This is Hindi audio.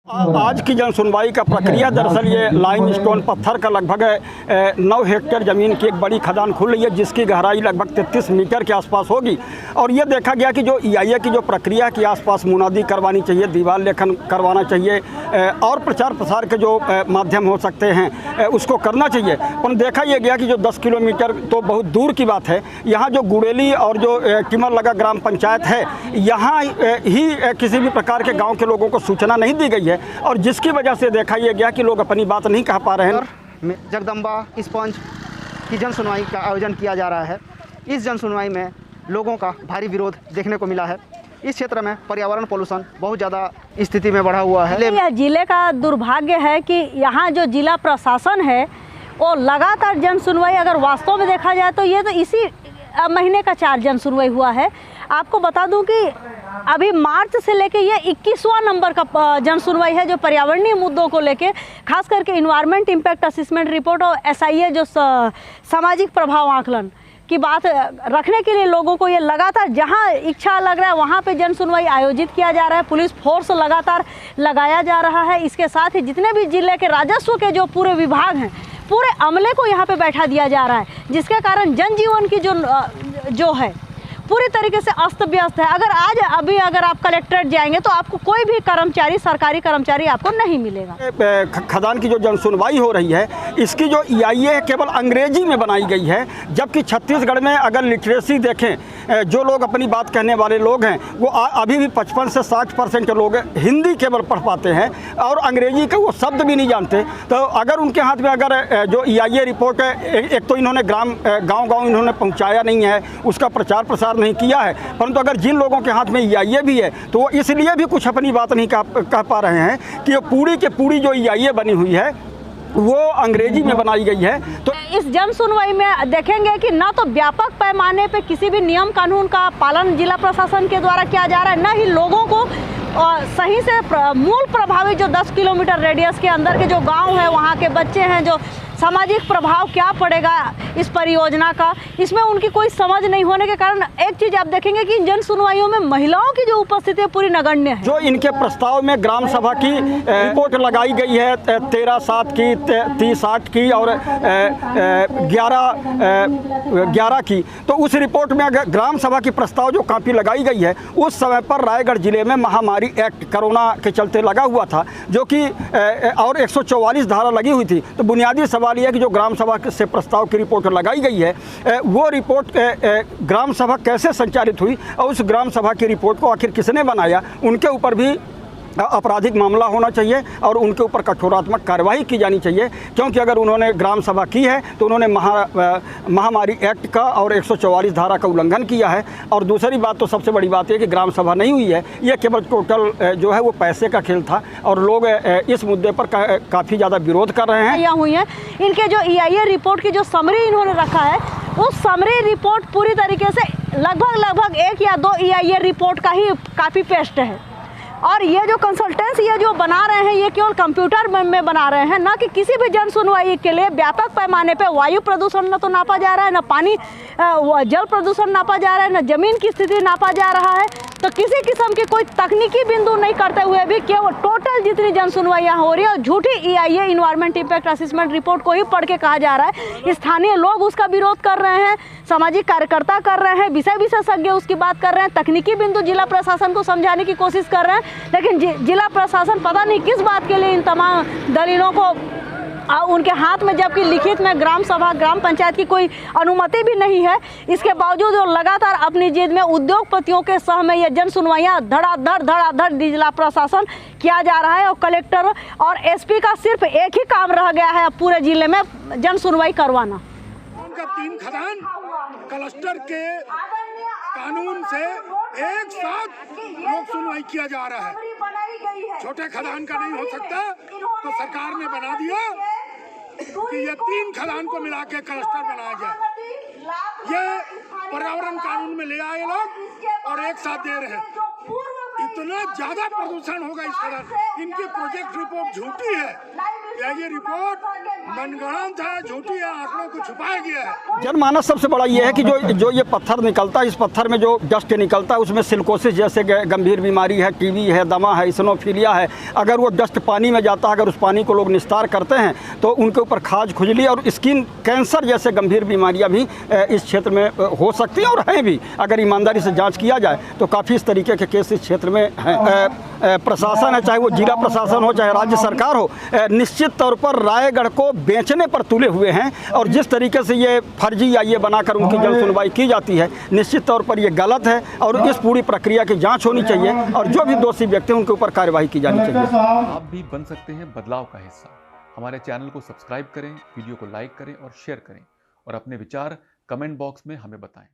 आज की जन सुनवाई का प्रक्रिया दरअसल ये लाइम स्टोन पत्थर का लगभग 9 हेक्टेयर ज़मीन की एक बड़ी खदान खुल रही है, जिसकी गहराई लगभग 33 मीटर के आसपास होगी। और ये देखा गया कि जो EIA की जो प्रक्रिया के आसपास मुनादी करवानी चाहिए, दीवार लेखन करवाना चाहिए और प्रचार प्रसार के जो माध्यम हो सकते हैं उसको करना चाहिए। पर देखा यह गया कि जो 10 किलोमीटर तो बहुत दूर की बात है, यहाँ जो गुड़ेली और जो किमरलगा ग्राम पंचायत है, यहाँ ही किसी भी प्रकार के गाँव के लोगों को सूचना नहीं दी गई है और जिसकी वजह से देखा यह गया कि लोग अपनी बात नहीं कह पा रहे हैं। जगदम्बा स्पंज की जन सुनवाई का आयोजन किया जा रहा है। इस जन सुनवाई में लोगों का भारी विरोध देखने को मिला है। इस क्षेत्र में पर्यावरण पोल्यूशन बहुत ज़्यादा स्थिति में बढ़ा हुआ है। यह जिले का दुर्भाग्य है कि यहाँ जो जिला प्रशासन है वो लगातार जन सुनवाई, अगर वास्तव में देखा जाए तो ये तो इसी महीने का 4 जन सुनवाई हुआ है। आपको बता दूं कि अभी मार्च से लेके ये 21वां नंबर का जन सुनवाई है जो पर्यावरणीय मुद्दों को लेके, खास करके इन्वायरमेंट इम्पैक्ट असेसमेंट रिपोर्ट और SIA जो सामाजिक प्रभाव आकलन की बात रखने के लिए लोगों को ये लगातार जहां इच्छा लग रहा है वहां पे जन सुनवाई आयोजित किया जा रहा है। पुलिस फोर्स लगातार लगाया जा रहा है। इसके साथ ही जितने भी जिले के राजस्व के जो पूरे विभाग हैं, पूरे अमले को यहाँ पे बैठा दिया जा रहा है, जिसके कारण जनजीवन की जो है पूरी तरीके से अस्त व्यस्त है। अगर आप कलेक्ट्रेट जाएंगे तो आपको कोई भी कर्मचारी, सरकारी कर्मचारी आपको नहीं मिलेगा। खदान की जो जन सुनवाई हो रही है, इसकी जो EIA है केवल अंग्रेजी में बनाई गई है, जबकि छत्तीसगढ़ में अगर लिटरेसी देखें, जो लोग अपनी बात कहने वाले लोग हैं वो अभी भी 55 से 60% के लोग हिंदी केवल पढ़ पाते हैं और अंग्रेजी का वो शब्द भी नहीं जानते। तो अगर उनके हाथ में अगर जो EIA रिपोर्ट है, एक तो इन्होंने गाँव इन्होंने पहुँचाया नहीं है, उसका प्रचार प्रसार नहीं किया है, परंतु अगर जिन लोगों के हाथ में EIA भी है तो वो इसलिए भी कुछ अपनी बात नहीं कह पा रहे हैं कि ये पूरी के पूरी जो EIA बनी हुई है वो अंग्रेजी में बनाई गई है। तो इस जन सुनवाई में देखेंगे कि ना तो व्यापक पैमाने पे किसी भी नियम कानून का पालन जिला प्रशासन के द्वारा किया जा रहा है, ना ही लोगों को सही से मूल प्रभावित जो 10 किलोमीटर रेडियस के अंदर के जो गांव है, वहां के बच्चे हैं, जो सामाजिक प्रभाव क्या पड़ेगा इस परियोजना का, इसमें उनकी कोई समझ नहीं होने के कारण एक चीज़ आप देखेंगे कि इन जन सुनवाइयों में महिलाओं की जो उपस्थिति है पूरी नगण्य है। जो इनके प्रस्ताव में ग्राम सभा की रिपोर्ट लगाई गई है 13/7 की, 30/8 की और 11 की, तो उस रिपोर्ट में अगर ग्राम सभा की प्रस्ताव जो कॉपी लगाई गई है, उस समय पर रायगढ़ जिले में महामारी एक्ट कोरोना के चलते लगा हुआ था, जो कि और 144 धारा लगी हुई थी। तो बुनियादी सवाल यह कि जो ग्राम सभा से प्रस्ताव की रिपोर्ट लगाई गई है, वो रिपोर्ट ग्राम सभा कैसे संचालित हुई और उस ग्राम सभा की रिपोर्ट को आखिर किसने बनाया, उनके ऊपर भी आपराधिक मामला होना चाहिए और उनके ऊपर कठोरात्मक कार्रवाई की जानी चाहिए। क्योंकि अगर उन्होंने ग्राम सभा की है तो उन्होंने महामारी एक्ट का और 144 धारा का उल्लंघन किया है। और दूसरी बात तो सबसे बड़ी बात है कि ग्राम सभा नहीं हुई है, ये केवल टोटल जो है वो पैसे का खेल था और लोग इस मुद्दे पर काफ़ी ज़्यादा विरोध कर रहे हैं। हुई है इनके जो EIA रिपोर्ट की जो समरी इन्होंने रखा है, उस समरी रिपोर्ट पूरी तरीके से लगभग 1 या 2 EIA रिपोर्ट का ही कॉपी पेस्ट है। और ये जो कंसल्टेंसी ये जो बना रहे हैं, ये केवल कंप्यूटर में बना रहे हैं, ना कि किसी भी जन सुनवाई के लिए व्यापक पैमाने पे वायु प्रदूषण न तो नापा जा रहा है, न पानी जल प्रदूषण नापा जा रहा है, न जमीन की स्थिति नापा जा रहा है। तो किसी किस्म की कोई तकनीकी बिंदु नहीं करते हुए भी केवल टोटल जितनी जन सुनवाइयाँ हो रही है और झूठी EIA environment impact assessment report को ही पढ़ के कहा जा रहा है। स्थानीय लोग उसका विरोध कर रहे हैं, सामाजिक कार्यकर्ता कर रहे हैं, विषय विशेषज्ञ उसकी बात कर रहे हैं, तकनीकी बिंदु जिला प्रशासन को समझाने की कोशिश कर रहे हैं, लेकिन जिला प्रशासन पता नहीं किस बात के लिए इन तमाम दलीलों को उनके हाथ में, जबकि लिखित में ग्राम सभा ग्राम पंचायत की कोई अनुमति भी नहीं है, इसके बावजूद वो लगातार अपनी जिद में उद्योगपतियों के सह में ये जन सुनवाइयाँ धड़ाधड़ जिला प्रशासन किया जा रहा है। और कलेक्टर और SP का सिर्फ एक ही काम रह गया है पूरे जिले में जन सुनवाई करवाना। उनका 3 खदान क्लस्टर के कानून से एक साथ लोक सुनवाई किया जा रहा है। छोटे खदान का नहीं हो सकता, तो सरकार ने बना दिया कि ये 3 खदान को मिला के क्लस्टर बनाया जाए। ये पर्यावरण कानून में ले आए लोग और एक साथ दे रहे हैं। इतना ज्यादा प्रदूषण होगा इस खदान। इनकी प्रोजेक्ट रिपोर्ट झूठी है। ये रिपोर्ट मनगढ़ंत है, झूठी है, आंकड़ों को छुपाया गया है। जनमानस सबसे बड़ा ये है कि जो ये पत्थर निकलता है, इस पत्थर में जो डस्ट निकलता है उसमें सिलिकोसिस जैसे गंभीर बीमारी है, टीबी है, दमा है, इसिनोफीलिया है। अगर वो डस्ट पानी में जाता है, अगर उस पानी को लोग निस्तार करते हैं तो उनके ऊपर खाज, खुजली और स्किन कैंसर जैसे गंभीर बीमारियां भी इस क्षेत्र में हो सकती हैं और हैं भी। अगर ईमानदारी से जाँच किया जाए तो काफ़ी इस तरीके के केस इस क्षेत्र में हैं। प्रशासन है, चाहे वो जिला प्रशासन हो चाहे राज्य सरकार हो, निश्चित तौर पर रायगढ़ को बेचने पर तुले हुए हैं। और जिस तरीके से ये फर्जी या ये बनाकर उनकी जन सुनवाई की जाती है, निश्चित तौर पर ये गलत है और इस पूरी प्रक्रिया की जांच होनी चाहिए और जो भी दोषी व्यक्ति हैं उनके ऊपर कार्यवाही की जानी चाहिए। आप भी बन सकते हैं बदलाव का हिस्सा। हमारे चैनल को सब्सक्राइब करें, वीडियो को लाइक करें और शेयर करें और अपने विचार कमेंट बॉक्स में हमें बताएं।